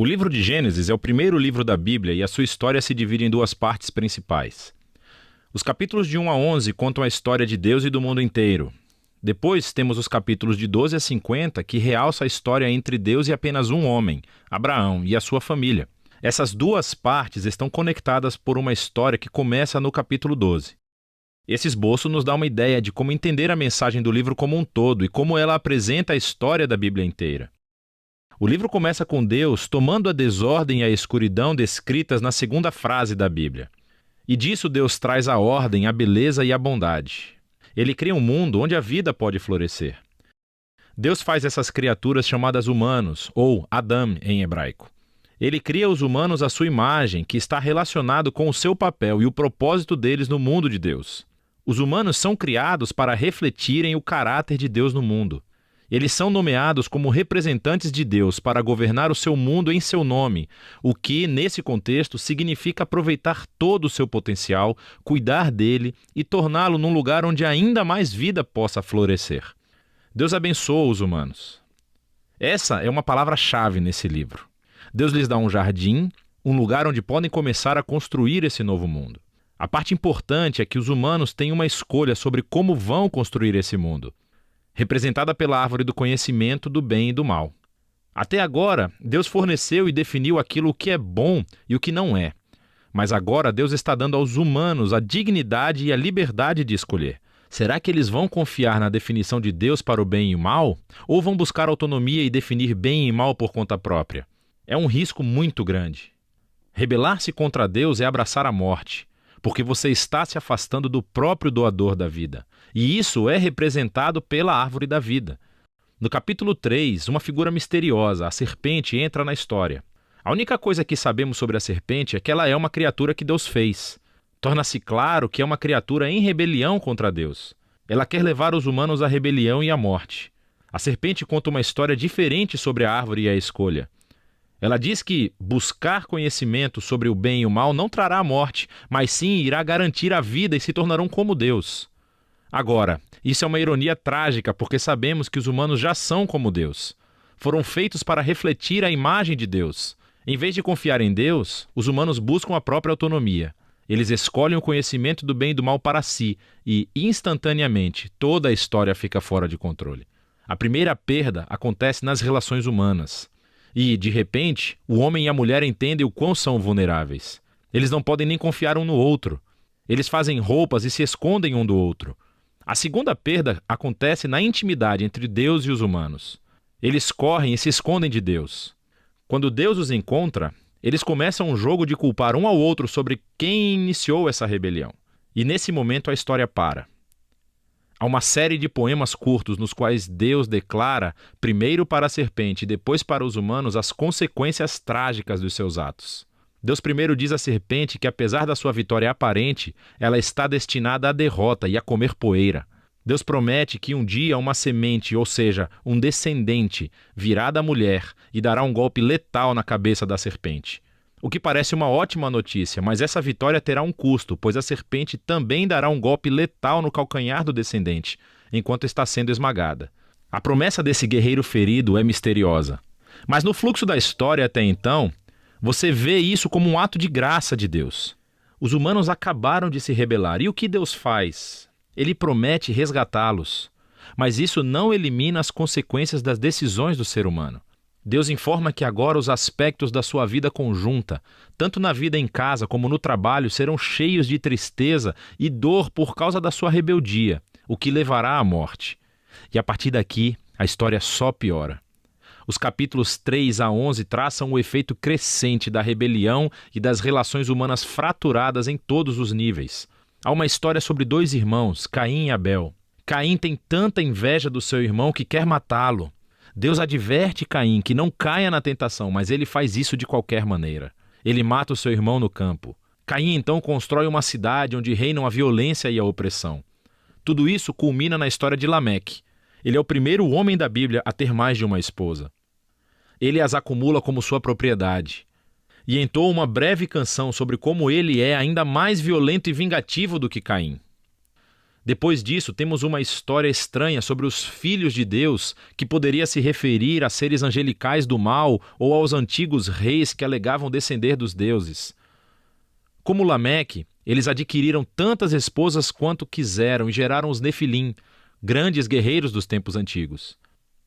O livro de Gênesis é o primeiro livro da Bíblia e a sua história se divide em duas partes principais. Os capítulos de 1 a 11 contam a história de Deus e do mundo inteiro. Depois temos os capítulos de 12 a 50 que realçam a história entre Deus e apenas um homem, Abraão, e a sua família. Essas duas partes estão conectadas por uma história que começa no capítulo 12. Esse esboço nos dá uma ideia de como entender a mensagem do livro como um todo e como ela apresenta a história da Bíblia inteira. O livro começa com Deus tomando a desordem e a escuridão descritas na segunda frase da Bíblia. E disso Deus traz a ordem, a beleza e a bondade. Ele cria um mundo onde a vida pode florescer. Deus faz essas criaturas chamadas humanos, ou Adam em hebraico. Ele cria os humanos à sua imagem, que está relacionado com o seu papel e o propósito deles no mundo de Deus. Os humanos são criados para refletirem o caráter de Deus no mundo. Eles são nomeados como representantes de Deus para governar o seu mundo em seu nome, o que, nesse contexto, significa aproveitar todo o seu potencial, cuidar dele e torná-lo num lugar onde ainda mais vida possa florescer. Deus abençoa os humanos. Essa é uma palavra-chave nesse livro. Deus lhes dá um jardim, um lugar onde podem começar a construir esse novo mundo. A parte importante é que os humanos têm uma escolha sobre como vão construir esse mundo, representada pela árvore do conhecimento do bem e do mal. Até agora, Deus forneceu e definiu aquilo que é bom e o que não é. Mas agora Deus está dando aos humanos a dignidade e a liberdade de escolher. Será que eles vão confiar na definição de Deus para o bem e o mal? Ou vão buscar autonomia e definir bem e mal por conta própria? É um risco muito grande. Rebelar-se contra Deus é abraçar a morte, porque você está se afastando do próprio doador da vida. E isso é representado pela árvore da vida. No capítulo 3, uma figura misteriosa, a serpente, entra na história. A única coisa que sabemos sobre a serpente é que ela é uma criatura que Deus fez. Torna-se claro que é uma criatura em rebelião contra Deus. Ela quer levar os humanos à rebelião e à morte. A serpente conta uma história diferente sobre a árvore e a escolha. Ela diz que buscar conhecimento sobre o bem e o mal não trará a morte, mas sim irá garantir a vida e se tornarão como Deus. Agora, isso é uma ironia trágica porque sabemos que os humanos já são como Deus. Foram feitos para refletir a imagem de Deus. Em vez de confiar em Deus, os humanos buscam a própria autonomia. Eles escolhem o conhecimento do bem e do mal para si e, instantaneamente, toda a história fica fora de controle. A primeira perda acontece nas relações humanas. E, de repente, o homem e a mulher entendem o quão são vulneráveis. Eles não podem nem confiar um no outro. Eles fazem roupas e se escondem um do outro. A segunda perda acontece na intimidade entre Deus e os humanos. Eles correm e se escondem de Deus. Quando Deus os encontra, eles começam um jogo de culpar um ao outro sobre quem iniciou essa rebelião. E nesse momento a história para. Há uma série de poemas curtos nos quais Deus declara, primeiro para a serpente e depois para os humanos, as consequências trágicas dos seus atos. Deus primeiro diz à serpente que, apesar da sua vitória aparente, ela está destinada à derrota e a comer poeira. Deus promete que um dia uma semente, ou seja, um descendente, virá da mulher e dará um golpe letal na cabeça da serpente. O que parece uma ótima notícia, mas essa vitória terá um custo, pois a serpente também dará um golpe letal no calcanhar do descendente, enquanto está sendo esmagada. A promessa desse guerreiro ferido é misteriosa. Mas no fluxo da história até então, você vê isso como um ato de graça de Deus. Os humanos acabaram de se rebelar. E o que Deus faz? Ele promete resgatá-los. Mas isso não elimina as consequências das decisões do ser humano. Deus informa que agora os aspectos da sua vida conjunta, tanto na vida em casa como no trabalho, serão cheios de tristeza e dor por causa da sua rebeldia, o que levará à morte. E a partir daqui, a história só piora. Os capítulos 3 a 11 traçam o efeito crescente da rebelião e das relações humanas fraturadas em todos os níveis. Há uma história sobre dois irmãos, Caim e Abel. Caim tem tanta inveja do seu irmão que quer matá-lo. Deus adverte Caim que não caia na tentação, mas ele faz isso de qualquer maneira. Ele mata o seu irmão no campo. Caim então constrói uma cidade onde reinam a violência e a opressão. Tudo isso culmina na história de Lameque. Ele é o primeiro homem da Bíblia a ter mais de uma esposa. Ele as acumula como sua propriedade. E entoa uma breve canção sobre como ele é ainda mais violento e vingativo do que Caim. Depois disso, temos uma história estranha sobre os filhos de Deus, que poderia se referir a seres angelicais do mal ou aos antigos reis que alegavam descender dos deuses. Como Lameque, eles adquiriram tantas esposas quanto quiseram e geraram os Nefilim, grandes guerreiros dos tempos antigos.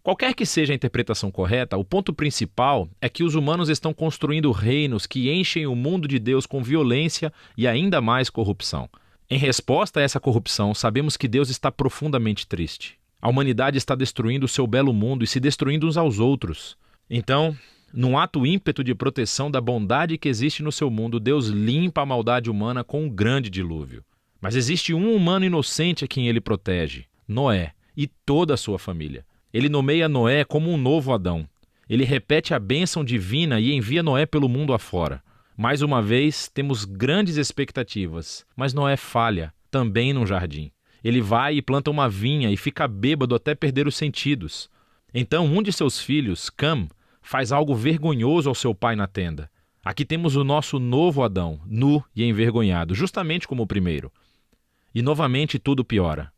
Qualquer que seja a interpretação correta, o ponto principal é que os humanos estão construindo reinos que enchem o mundo de Deus com violência e ainda mais corrupção. Em resposta a essa corrupção, sabemos que Deus está profundamente triste. A humanidade está destruindo o seu belo mundo e se destruindo uns aos outros. Então, num ato ímpeto de proteção da bondade que existe no seu mundo, Deus limpa a maldade humana com um grande dilúvio. Mas existe um humano inocente a quem ele protege, Noé, e toda a sua família. Ele nomeia Noé como um novo Adão. Ele repete a bênção divina e envia Noé pelo mundo afora. Mais uma vez, temos grandes expectativas, mas Noé falha, também num jardim. Ele vai e planta uma vinha e fica bêbado até perder os sentidos. Então, um de seus filhos, Cam, faz algo vergonhoso ao seu pai na tenda. Aqui temos o nosso novo Adão, nu e envergonhado, justamente como o primeiro. E novamente tudo piora.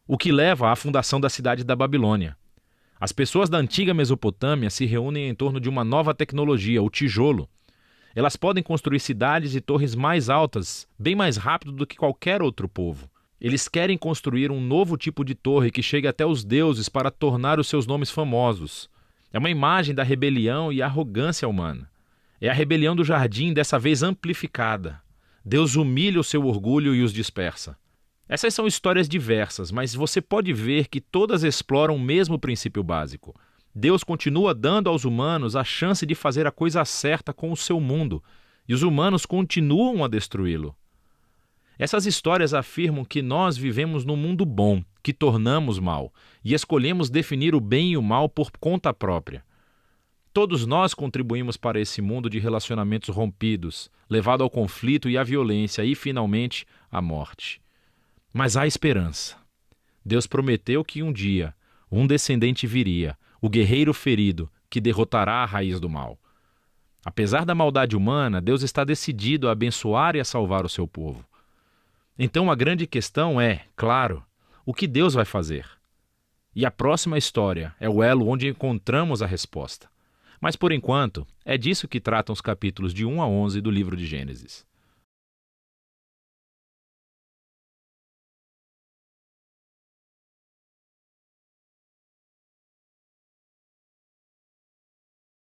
O que leva à fundação da cidade da Babilônia. As pessoas da antiga Mesopotâmia se reúnem em torno de uma nova tecnologia, o tijolo. Elas podem construir cidades e torres mais altas, bem mais rápido do que qualquer outro povo. Eles querem construir um novo tipo de torre que chegue até os deuses para tornar os seus nomes famosos. É uma imagem da rebelião e arrogância humana. É a rebelião do jardim, dessa vez amplificada. Deus humilha o seu orgulho e os dispersa. Essas são histórias diversas, mas você pode ver que todas exploram o mesmo princípio básico. Deus continua dando aos humanos a chance de fazer a coisa certa com o seu mundo, e os humanos continuam a destruí-lo. Essas histórias afirmam que nós vivemos num mundo bom, que tornamos mal, e escolhemos definir o bem e o mal por conta própria. Todos nós contribuímos para esse mundo de relacionamentos rompidos, levado ao conflito e à violência e, finalmente, à morte. Mas há esperança. Deus prometeu que um dia um descendente viria, o guerreiro ferido, que derrotará a raiz do mal. Apesar da maldade humana, Deus está decidido a abençoar e a salvar o seu povo. Então a grande questão é, claro, o que Deus vai fazer? E a próxima história é o elo onde encontramos a resposta. Mas por enquanto, é disso que tratam os capítulos de 1 a 11 do livro de Gênesis.